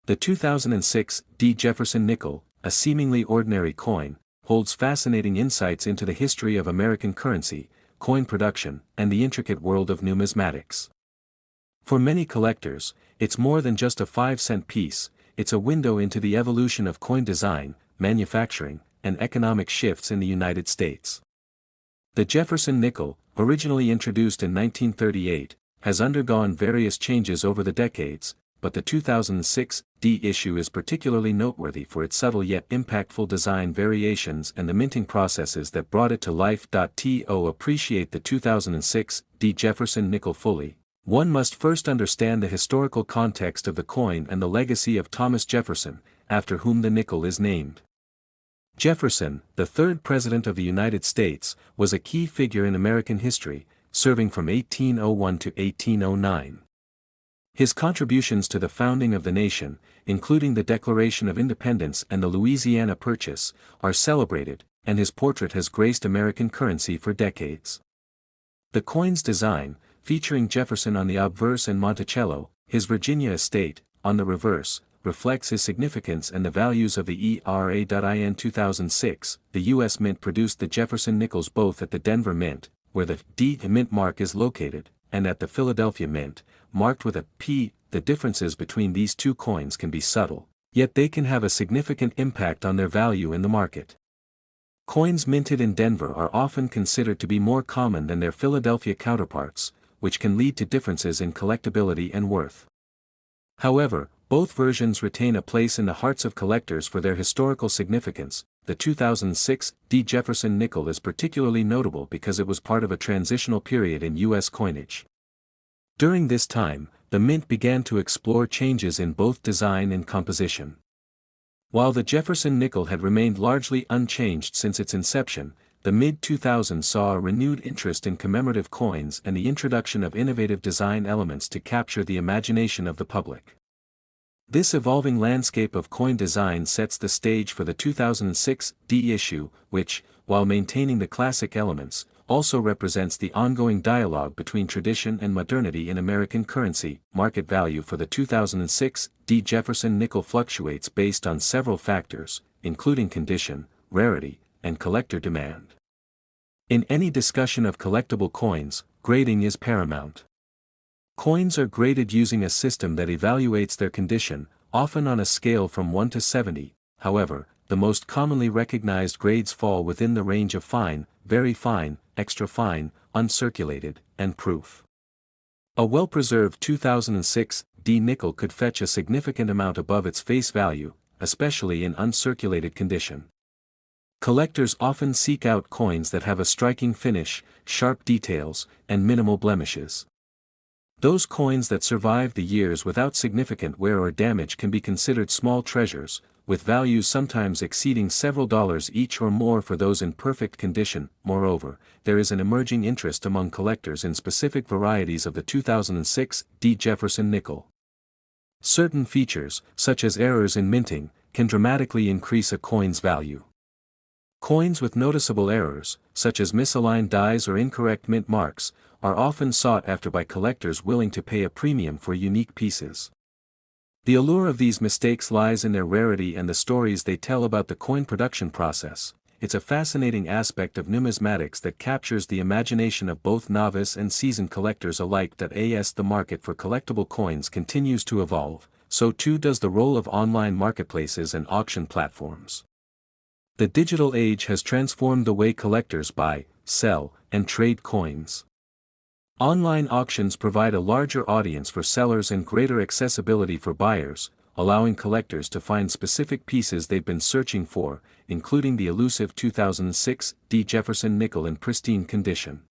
The 2006 D. Jefferson nickel, a seemingly ordinary coin, holds fascinating insights into the history of American currency, coin production, and the intricate world of numismatics. For many collectors, it's more than just a 5-cent piece, it's a window into the evolution of coin design, manufacturing, and economic shifts in the United States. The Jefferson nickel, originally introduced in 1938, has undergone various changes over the decades, but the 2006 D issue is particularly noteworthy for its subtle yet impactful design variations and the minting processes that brought it to life. To appreciate the 2006 D Jefferson nickel fully, one must first understand the historical context of the coin and the legacy of Thomas Jefferson, after whom the nickel is named. Jefferson, the third President of the United States, was a key figure in American history, serving from 1801 to 1809. His contributions to the founding of the nation, including the Declaration of Independence and the Louisiana Purchase, are celebrated, and his portrait has graced American currency for decades. The coin's design, featuring Jefferson on the obverse and Monticello, his Virginia estate, on the reverse, reflects his significance and the values of the era. In 2006, the U.S. Mint produced the Jefferson nickels both at the Denver Mint, where the D Mint mark is located, and at the Philadelphia Mint, marked with a P. The differences between these two coins can be subtle, yet they can have a significant impact on their value in the market. Coins minted in Denver are often considered to be more common than their Philadelphia counterparts, which can lead to differences in collectability and worth. However, both versions retain a place in the hearts of collectors for their historical significance. The 2006 D. Jefferson nickel is particularly notable because it was part of a transitional period in U.S. coinage. During this time, the Mint began to explore changes in both design and composition. While the Jefferson nickel had remained largely unchanged since its inception, the mid-2000s saw a renewed interest in commemorative coins and the introduction of innovative design elements to capture the imagination of the public. This evolving landscape of coin design sets the stage for the 2006 D issue, which, while maintaining the classic elements, also represents the ongoing dialogue between tradition and modernity in American currency. Market value for the 2006 D. Jefferson nickel fluctuates based on several factors, including condition, rarity, and collector demand. In any discussion of collectible coins, grading is paramount. Coins are graded using a system that evaluates their condition, often on a scale from 1 to 70, however, the most commonly recognized grades fall within the range of fine, very fine, extra fine, uncirculated, and proof. A well-preserved 2006 D nickel could fetch a significant amount above its face value, especially in uncirculated condition. Collectors often seek out coins that have a striking finish, sharp details, and minimal blemishes. Those coins that survive the years without significant wear or damage can be considered small treasures, with values sometimes exceeding several dollars each or more for those in perfect condition. Moreover, there is an emerging interest among collectors in specific varieties of the 2006 D. Jefferson nickel. Certain features, such as errors in minting, can dramatically increase a coin's value. Coins with noticeable errors, such as misaligned dies or incorrect mint marks, are often sought after by collectors willing to pay a premium for unique pieces. The allure of these mistakes lies in their rarity and the stories they tell about the coin production process. It's a fascinating aspect of numismatics that captures the imagination of both novice and seasoned collectors alike. As the market for collectible coins continues to evolve, so too does the role of online marketplaces and auction platforms. The digital age has transformed the way collectors buy, sell, and trade coins. Online auctions provide a larger audience for sellers and greater accessibility for buyers, allowing collectors to find specific pieces they've been searching for, including the elusive 2006 D. Jefferson nickel in pristine condition.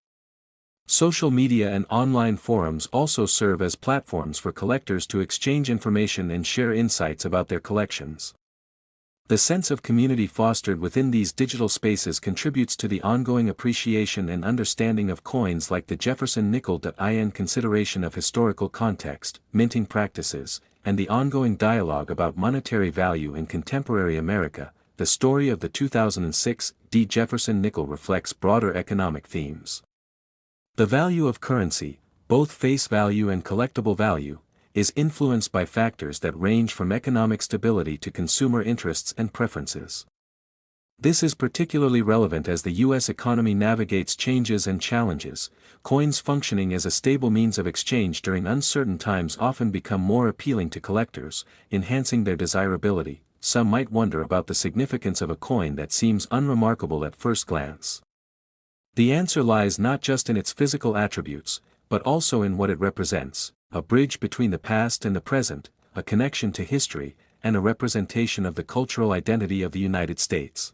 Social media and online forums also serve as platforms for collectors to exchange information and share insights about their collections. The sense of community fostered within these digital spaces contributes to the ongoing appreciation and understanding of coins like the Jefferson nickel. In consideration of historical context, minting practices, and the ongoing dialogue about monetary value in contemporary America, the story of the 2006 D. Jefferson nickel reflects broader economic themes. The value of currency, both face value and collectible value, is influenced by factors that range from economic stability to consumer interests and preferences. This is particularly relevant as the U.S. economy navigates changes and challenges. Coins functioning as a stable means of exchange during uncertain times often become more appealing to collectors, enhancing their desirability. Some might wonder about the significance of a coin that seems unremarkable at first glance. The answer lies not just in its physical attributes, but also in what it represents: a bridge between the past and the present, a connection to history, and a representation of the cultural identity of the United States.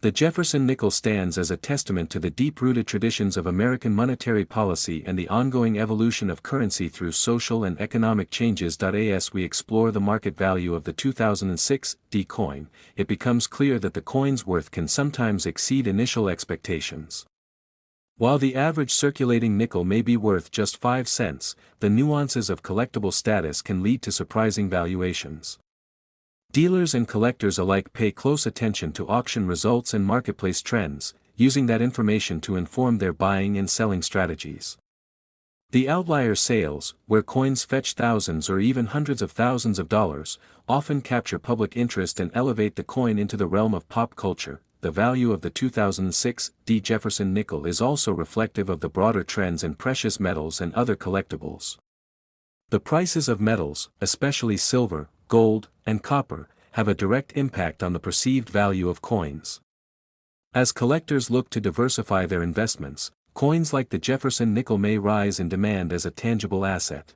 The Jefferson nickel stands as a testament to the deep-rooted traditions of American monetary policy and the ongoing evolution of currency through social and economic changes. As we explore the market value of the 2006 D coin, it becomes clear that the coin's worth can sometimes exceed initial expectations. While the average circulating nickel may be worth just 5 cents, the nuances of collectible status can lead to surprising valuations. Dealers and collectors alike pay close attention to auction results and marketplace trends, using that information to inform their buying and selling strategies. The outlier sales, where coins fetch thousands or even hundreds of thousands of dollars, often capture public interest and elevate the coin into the realm of pop culture. The value of the 2006 D Jefferson nickel is also reflective of the broader trends in precious metals and other collectibles. The prices of metals, especially silver, gold, and copper, have a direct impact on the perceived value of coins. As collectors look to diversify their investments, coins like the Jefferson nickel may rise in demand as a tangible asset.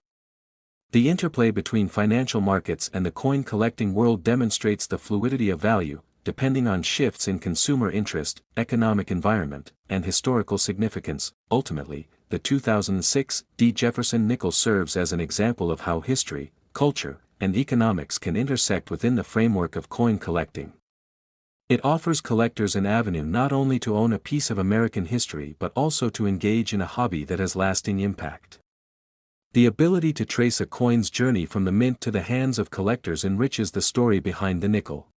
The interplay between financial markets and the coin collecting world demonstrates the fluidity of value, depending on shifts in consumer interest, economic environment, and historical significance. Ultimately, the 2006 D Jefferson nickel serves as an example of how history, culture, and economics can intersect within the framework of coin collecting. It offers collectors an avenue not only to own a piece of American history but also to engage in a hobby that has lasting impact. The ability to trace a coin's journey from the mint to the hands of collectors enriches the story behind the nickel.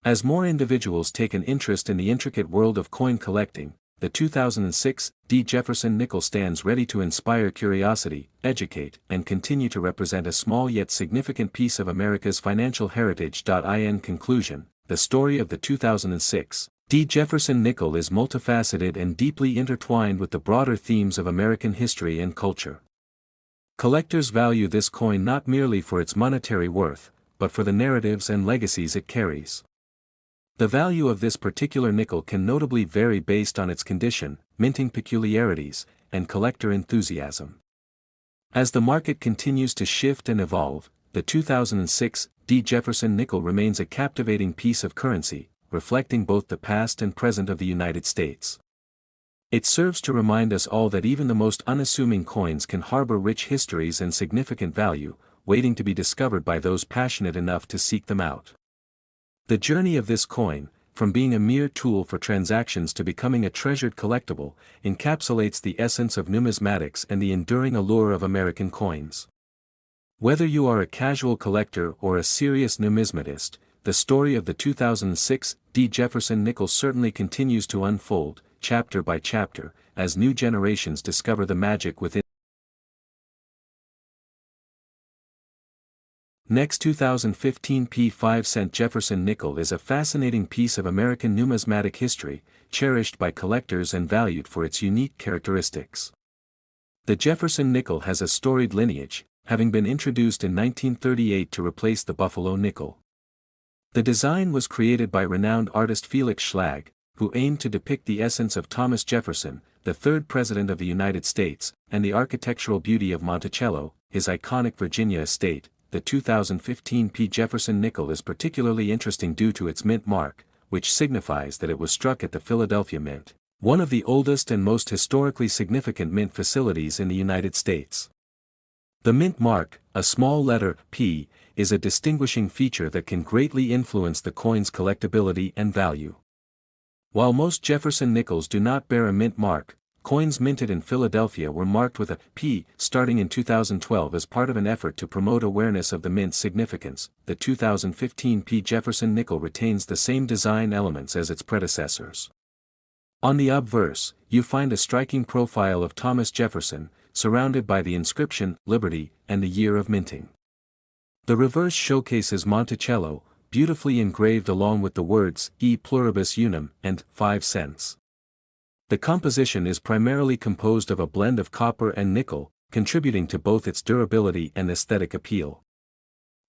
As more individuals take an interest in the intricate world of coin collecting, the 2006 D Jefferson nickel stands ready to inspire curiosity, educate, and continue to represent a small yet significant piece of America's financial heritage. In conclusion, the story of the 2006 D Jefferson nickel is multifaceted and deeply intertwined with the broader themes of American history and culture. Collectors value this coin not merely for its monetary worth, but for the narratives and legacies it carries. The value of this particular nickel can notably vary based on its condition, minting peculiarities, and collector enthusiasm. As the market continues to shift and evolve, the 2006 D Jefferson nickel remains a captivating piece of currency, reflecting both the past and present of the United States. It serves to remind us all that even the most unassuming coins can harbor rich histories and significant value, waiting to be discovered by those passionate enough to seek them out. The journey of this coin, from being a mere tool for transactions to becoming a treasured collectible, encapsulates the essence of numismatics and the enduring allure of American coins. Whether you are a casual collector or a serious numismatist, the story of the 2006 D Jefferson nickel certainly continues to unfold, chapter by chapter, as new generations discover the magic within. Next, 2015 P5 Jefferson nickel is a fascinating piece of American numismatic history, cherished by collectors and valued for its unique characteristics. The Jefferson nickel has a storied lineage, having been introduced in 1938 to replace the Buffalo nickel. The design was created by renowned artist Felix Schlag, who aimed to depict the essence of Thomas Jefferson, the third President of the United States, and the architectural beauty of Monticello, his iconic Virginia estate. The 2015 P. Jefferson nickel is particularly interesting due to its mint mark, which signifies that it was struck at the Philadelphia Mint, one of the oldest and most historically significant mint facilities in the United States. The mint mark, a small letter P, is a distinguishing feature that can greatly influence the coin's collectability and value. While most Jefferson nickels do not bear a mint mark, coins minted in Philadelphia were marked with a P starting in 2012 as part of an effort to promote awareness of the mint's significance. The 2015 P. Jefferson nickel retains the same design elements as its predecessors. On the obverse, you find a striking profile of Thomas Jefferson, surrounded by the inscription, Liberty, and the year of minting. The reverse showcases Monticello, beautifully engraved along with the words, E pluribus unum, and 5 cents. The composition is primarily composed of a blend of copper and nickel, contributing to both its durability and aesthetic appeal.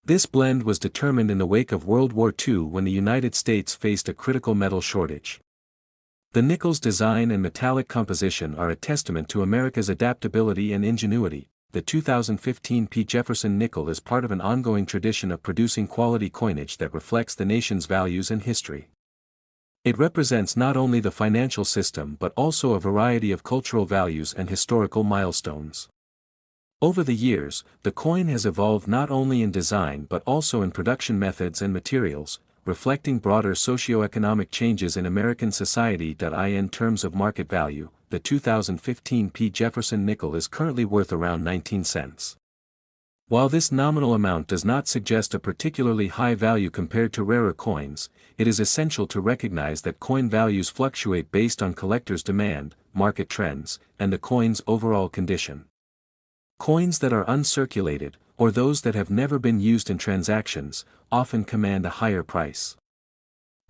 This blend was determined in the wake of World War II when the United States faced a critical metal shortage. The nickel's design and metallic composition are a testament to America's adaptability and ingenuity. The 2015 P. Jefferson nickel is part of an ongoing tradition of producing quality coinage that reflects the nation's values and history. It represents not only the financial system but also a variety of cultural values and historical milestones. Over the years, the coin has evolved not only in design but also in production methods and materials, reflecting broader socio-economic changes in American society. In terms of market value, the 2015 P. Jefferson nickel is currently worth around 19 cents. While this nominal amount does not suggest a particularly high value compared to rarer coins, it is essential to recognize that coin values fluctuate based on collectors' demand, market trends, and the coin's overall condition. Coins that are uncirculated, or those that have never been used in transactions, often command a higher price.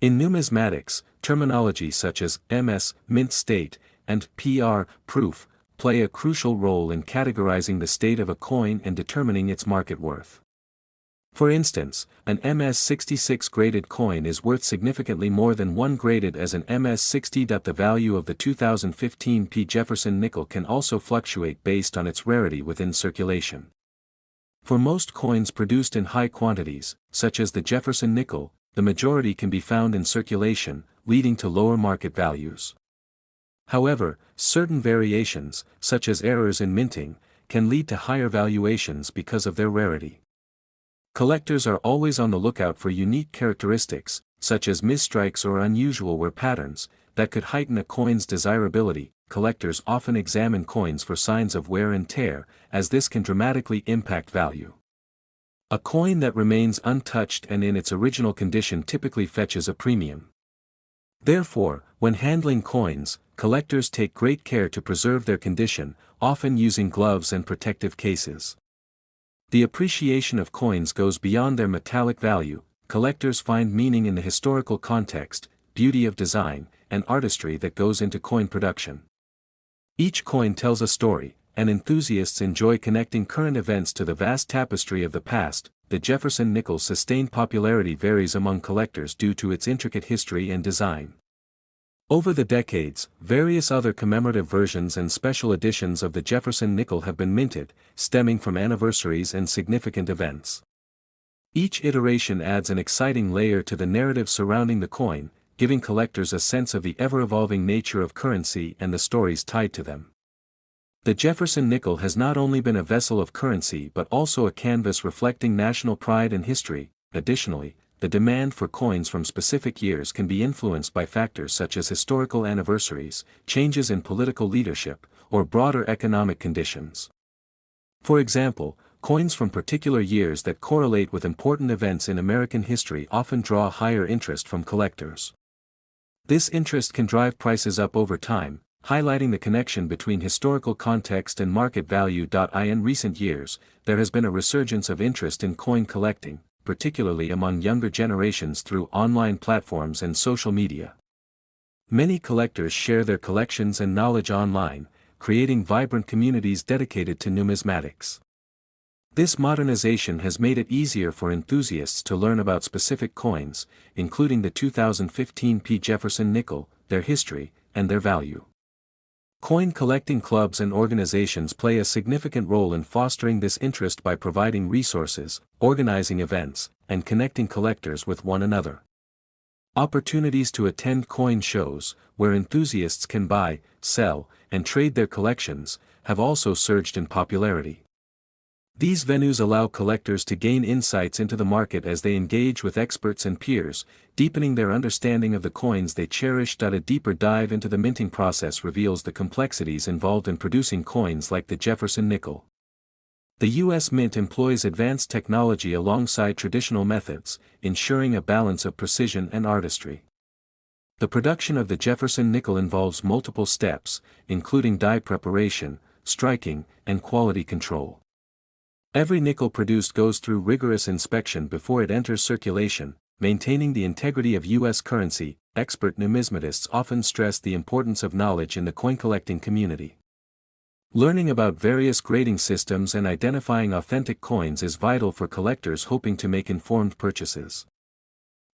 In numismatics, terminology such as MS, mint state, and PR, proof, play a crucial role in categorizing the state of a coin and determining its market worth. For instance, an MS-66 graded coin is worth significantly more than one graded as an MS-60. The value of the 2015 P. Jefferson nickel can also fluctuate based on its rarity within circulation. For most coins produced in high quantities, such as the Jefferson nickel, the majority can be found in circulation, leading to lower market values. However, certain variations, such as errors in minting, can lead to higher valuations because of their rarity. Collectors are always on the lookout for unique characteristics, such as misstrikes or unusual wear patterns, that could heighten a coin's desirability. Collectors often examine coins for signs of wear and tear, as this can dramatically impact value. A coin that remains untouched and in its original condition typically fetches a premium. Therefore, when handling coins, collectors take great care to preserve their condition, often using gloves and protective cases. The appreciation of coins goes beyond their metallic value. Collectors find meaning in the historical context, beauty of design, and artistry that goes into coin production. Each coin tells a story, and enthusiasts enjoy connecting current events to the vast tapestry of the past. The Jefferson nickel's sustained popularity varies among collectors due to its intricate history and design. Over the decades, various other commemorative versions and special editions of the Jefferson nickel have been minted, stemming from anniversaries and significant events. Each iteration adds an exciting layer to the narrative surrounding the coin, giving collectors a sense of the ever-evolving nature of currency and the stories tied to them. The Jefferson nickel has not only been a vessel of currency but also a canvas reflecting national pride and history. Additionally, the demand for coins from specific years can be influenced by factors such as historical anniversaries, changes in political leadership, or broader economic conditions. For example, coins from particular years that correlate with important events in American history often draw higher interest from collectors. This interest can drive prices up over time, highlighting the connection between historical context and market value. In recent years, there has been a resurgence of interest in coin collecting, particularly among younger generations through online platforms and social media. Many collectors share their collections and knowledge online, creating vibrant communities dedicated to numismatics. This modernization has made it easier for enthusiasts to learn about specific coins, including the 2015 P. Jefferson nickel, their history, and their value. Coin collecting clubs and organizations play a significant role in fostering this interest by providing resources, organizing events, and connecting collectors with one another. Opportunities to attend coin shows, where enthusiasts can buy, sell, and trade their collections, have also surged in popularity. These venues allow collectors to gain insights into the market as they engage with experts and peers, deepening their understanding of the coins they cherish. A deeper dive into the minting process reveals the complexities involved in producing coins like the Jefferson nickel. The U.S. Mint employs advanced technology alongside traditional methods, ensuring a balance of precision and artistry. The production of the Jefferson nickel involves multiple steps, including die preparation, striking, and quality control. Every nickel produced goes through rigorous inspection before it enters circulation, maintaining the integrity of U.S. currency. Expert numismatists often stress the importance of knowledge in the coin collecting community. Learning about various grading systems and identifying authentic coins is vital for collectors hoping to make informed purchases.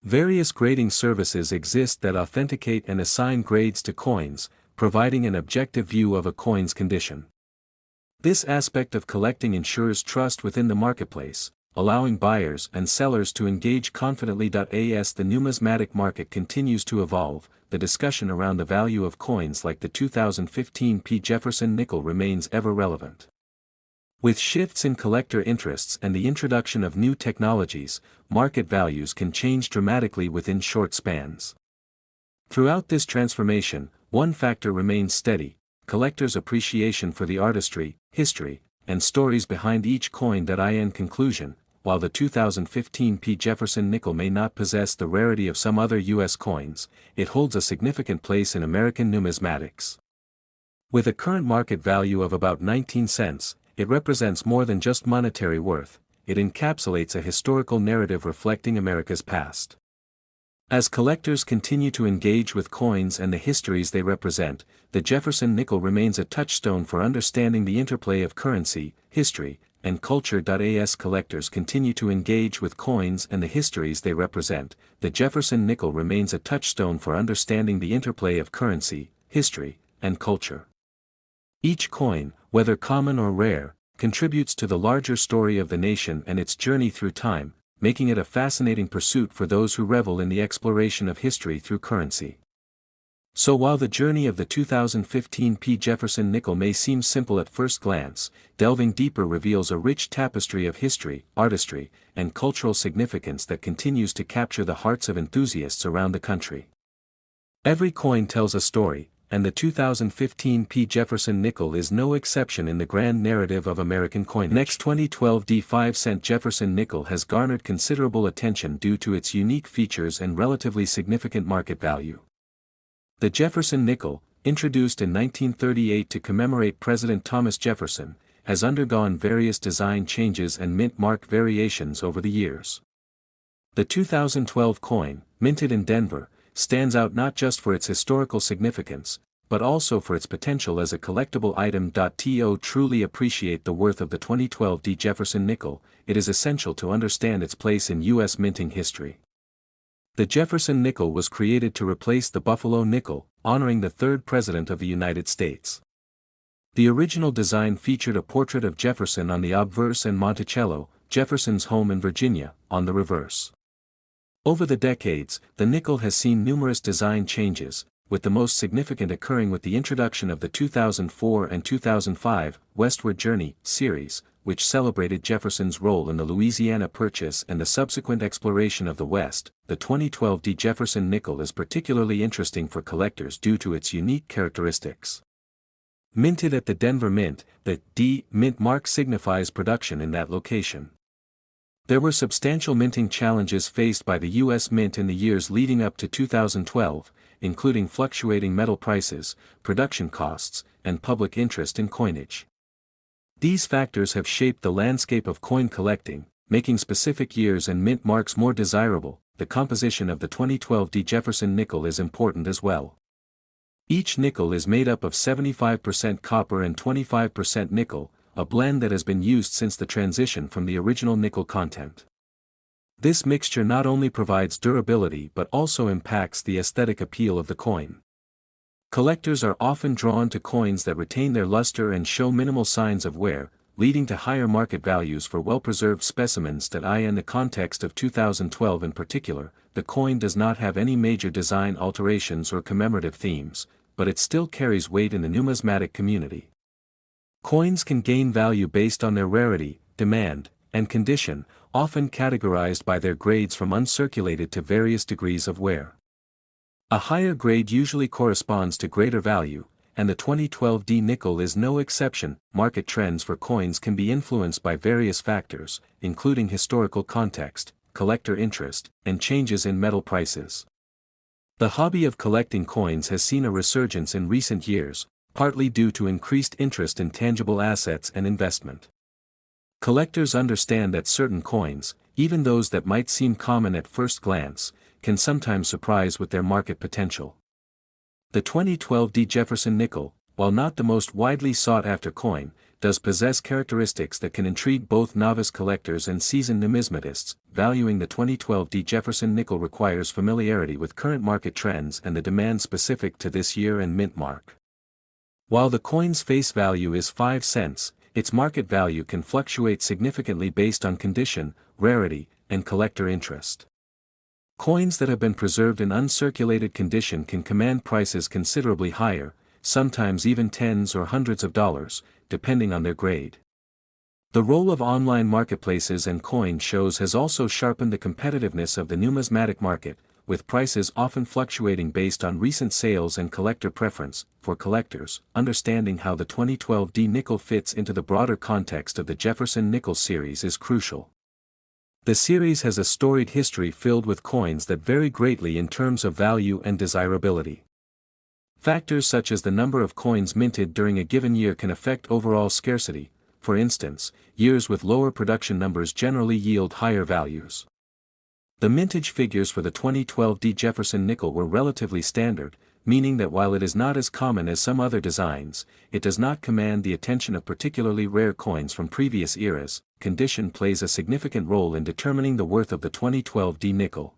Various grading services exist that authenticate and assign grades to coins, providing an objective view of a coin's condition. This aspect of collecting ensures trust within the marketplace, allowing buyers and sellers to engage confidently. As the numismatic market continues to evolve, the discussion around the value of coins like the 2015 Jefferson nickel remains ever relevant. With shifts in collector interests and the introduction of new technologies, market values can change dramatically within short spans. Throughout this transformation, one factor remains steady: collectors' appreciation for the artistry, history, and stories behind each coin. In conclusion, while the 2015 Jefferson nickel may not possess the rarity of some other U.S. coins, it holds a significant place in American numismatics. With a current market value of about 19 cents, it represents more than just monetary worth. It encapsulates a historical narrative reflecting America's past. As collectors continue to engage with coins and the histories they represent, the Jefferson nickel remains a touchstone for understanding the interplay of currency, history, and culture. As collectors continue to engage with coins and the histories they represent, the Jefferson nickel remains a touchstone for understanding the interplay of currency, history, and culture. Each coin, whether common or rare, contributes to the larger story of the nation and its journey through time, making it a fascinating pursuit for those who revel in the exploration of history through currency. So while the journey of the 2015 Jefferson nickel may seem simple at first glance, delving deeper reveals a rich tapestry of history, artistry, and cultural significance that continues to capture the hearts of enthusiasts around the country. Every coin tells a story, and the 2015 Jefferson nickel is no exception in the grand narrative of American coinage. Next, 2012 5-cent Jefferson nickel has garnered considerable attention due to its unique features and relatively significant market value. The Jefferson nickel, introduced in 1938 to commemorate President Thomas Jefferson, has undergone various design changes and mint mark variations over the years. The 2012 coin, minted in Denver, stands out not just for its historical significance, but also for its potential as a collectible item. To truly appreciate the worth of the 2012 Jefferson nickel, it is essential to understand its place in U.S. minting history. The Jefferson nickel was created to replace the Buffalo nickel, honoring the third President of the United States. The original design featured a portrait of Jefferson on the obverse and Monticello, Jefferson's home in Virginia, on the reverse. Over the decades, the nickel has seen numerous design changes, with the most significant occurring with the introduction of the 2004 and 2005 Westward Journey series, which celebrated Jefferson's role in the Louisiana Purchase and the subsequent exploration of the West. The 2012 Jefferson nickel is particularly interesting for collectors due to its unique characteristics. Minted at the Denver Mint, the D mint mark signifies production in that location. There were substantial minting challenges faced by the U.S. Mint in the years leading up to 2012, including fluctuating metal prices, production costs, and public interest in coinage. These factors have shaped the landscape of coin collecting, making specific years and mint marks more desirable. The composition of the 2012 Jefferson nickel is important as well. Each nickel is made up of 75% copper and 25% nickel, a blend that has been used since the transition from the original nickel content. This mixture not only provides durability but also impacts the aesthetic appeal of the coin. Collectors are often drawn to coins that retain their luster and show minimal signs of wear, leading to higher market values for well-preserved specimens. In the context of 2012 in particular, the coin does not have any major design alterations or commemorative themes, but it still carries weight in the numismatic community. Coins can gain value based on their rarity, demand, and condition, often categorized by their grades from uncirculated to various degrees of wear. A higher grade usually corresponds to greater value, and the 2012 nickel is no exception. Market trends for coins can be influenced by various factors, including historical context, collector interest, and changes in metal prices. The hobby of collecting coins has seen a resurgence in recent years, partly due to increased interest in tangible assets and investment. Collectors understand that certain coins, even those that might seem common at first glance, can sometimes surprise with their market potential. The 2012 Jefferson nickel, while not the most widely sought-after coin, does possess characteristics that can intrigue both novice collectors and seasoned numismatists. Valuing the 2012 Jefferson nickel requires familiarity with current market trends and the demand specific to this year and mint mark. While the coin's face value is 5 cents, its market value can fluctuate significantly based on condition, rarity, and collector interest. Coins that have been preserved in uncirculated condition can command prices considerably higher, sometimes even tens or hundreds of dollars, depending on their grade. The role of online marketplaces and coin shows has also sharpened the competitiveness of the numismatic market, with prices often fluctuating based on recent sales and collector preference. For collectors, understanding how the 2012 nickel fits into the broader context of the Jefferson Nickels series is crucial. The series has a storied history filled with coins that vary greatly in terms of value and desirability. Factors such as the number of coins minted during a given year can affect overall scarcity. For instance, years with lower production numbers generally yield higher values. The mintage figures for the 2012 Jefferson nickel were relatively standard, meaning that while it is not as common as some other designs, it does not command the attention of particularly rare coins from previous eras. Condition plays a significant role in determining the worth of the 2012 nickel.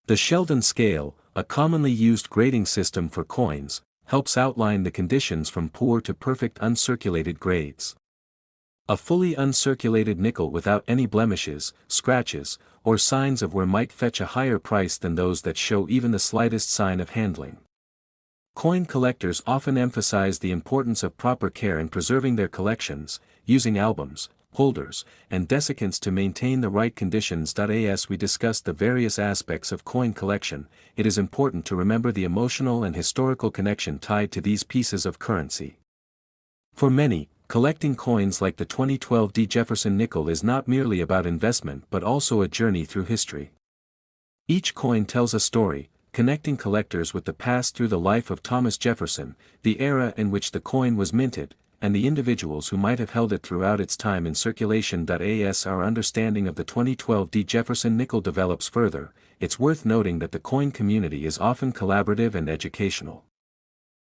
The Sheldon scale, a commonly used grading system for coins, helps outline the conditions from poor to perfect uncirculated grades. A fully uncirculated nickel without any blemishes, scratches, or signs of wear might fetch a higher price than those that show even the slightest sign of handling. Coin collectors often emphasize the importance of proper care in preserving their collections, using albums, holders, and desiccants to maintain the right conditions. As we discuss the various aspects of coin collection, it is important to remember the emotional and historical connection tied to these pieces of currency. For many, collecting coins like the 2012 Jefferson nickel is not merely about investment but also a journey through history. Each coin tells a story, connecting collectors with the past through the life of Thomas Jefferson, the era in which the coin was minted, and the individuals who might have held it throughout its time in circulation. As our understanding of the 2012 Jefferson nickel develops further, it's worth noting that the coin community is often collaborative and educational.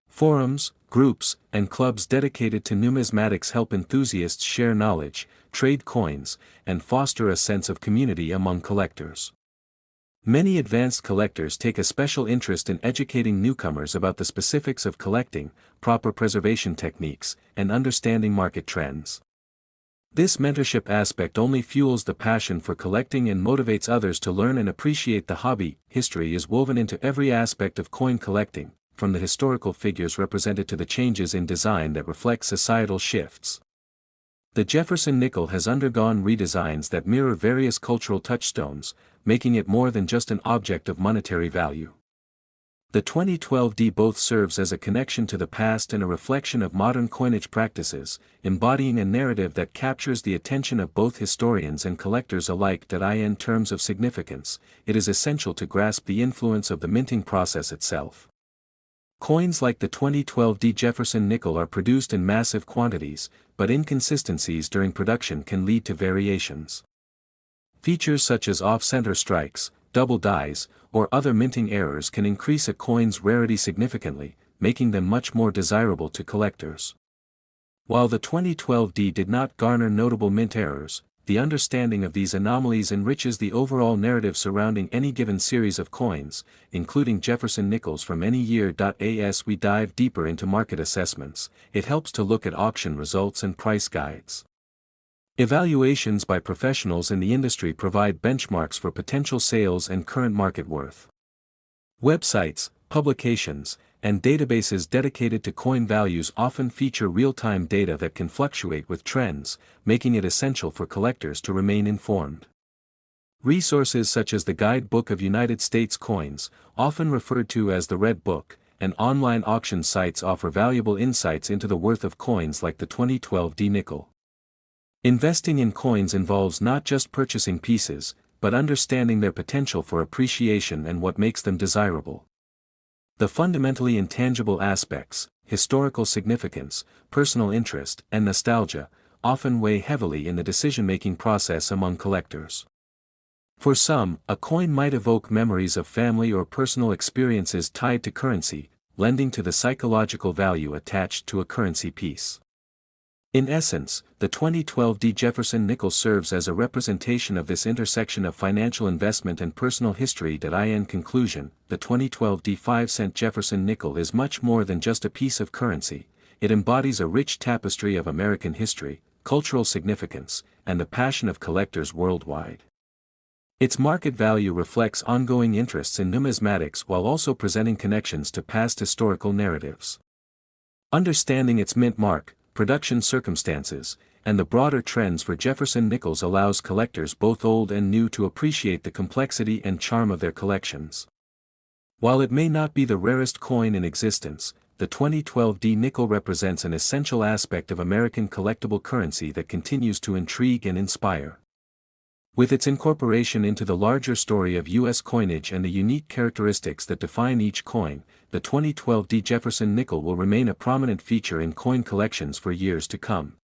Forums, groups, and clubs dedicated to numismatics help enthusiasts share knowledge, trade coins, and foster a sense of community among collectors. Many advanced collectors take a special interest in educating newcomers about the specifics of collecting, proper preservation techniques, and understanding market trends. This mentorship aspect only fuels the passion for collecting and motivates others to learn and appreciate the hobby. History is woven into every aspect of coin collecting, from the historical figures represented to the changes in design that reflect societal shifts. The Jefferson nickel has undergone redesigns that mirror various cultural touchstones, making it more than just an object of monetary value. The 2012 both serves as a connection to the past and a reflection of modern coinage practices, embodying a narrative that captures the attention of both historians and collectors alike. In terms of significance, it is essential to grasp the influence of the minting process itself. Coins like the 2012 Jefferson nickel are produced in massive quantities, but inconsistencies during production can lead to variations. Features such as off-center strikes, double dies, or other minting errors can increase a coin's rarity significantly, making them much more desirable to collectors. While the 2012 did not garner notable mint errors, the understanding of these anomalies enriches the overall narrative surrounding any given series of coins, including Jefferson Nickels from any year. As we dive deeper into market assessments, it helps to look at auction results and price guides. Evaluations by professionals in the industry provide benchmarks for potential sales and current market worth. Websites, publications, and databases dedicated to coin values often feature real-time data that can fluctuate with trends, making it essential for collectors to remain informed. Resources such as the Guidebook of United States Coins, often referred to as the Red Book, and online auction sites offer valuable insights into the worth of coins like the 2012 nickel. Investing in coins involves not just purchasing pieces, but understanding their potential for appreciation and what makes them desirable. The fundamentally intangible aspects, historical significance, personal interest, and nostalgia, often weigh heavily in the decision-making process among collectors. For some, a coin might evoke memories of family or personal experiences tied to currency, lending to the psychological value attached to a currency piece. In essence, the 2012 Jefferson Nickels serves as a representation of this intersection of financial investment and personal history. In conclusion, the 2012 5-cent Jefferson nickel is much more than just a piece of currency. It embodies a rich tapestry of American history, cultural significance, and the passion of collectors worldwide. Its market value reflects ongoing interests in numismatics while also presenting connections to past historical narratives. Understanding its mint mark, production circumstances, and the broader trends for Jefferson Nickels allows collectors both old and new to appreciate the complexity and charm of their collections. While it may not be the rarest coin in existence, the 2012 nickel represents an essential aspect of American collectible currency that continues to intrigue and inspire. With its incorporation into the larger story of U.S. coinage and the unique characteristics that define each coin, the 2012 Jefferson nickel will remain a prominent feature in coin collections for years to come.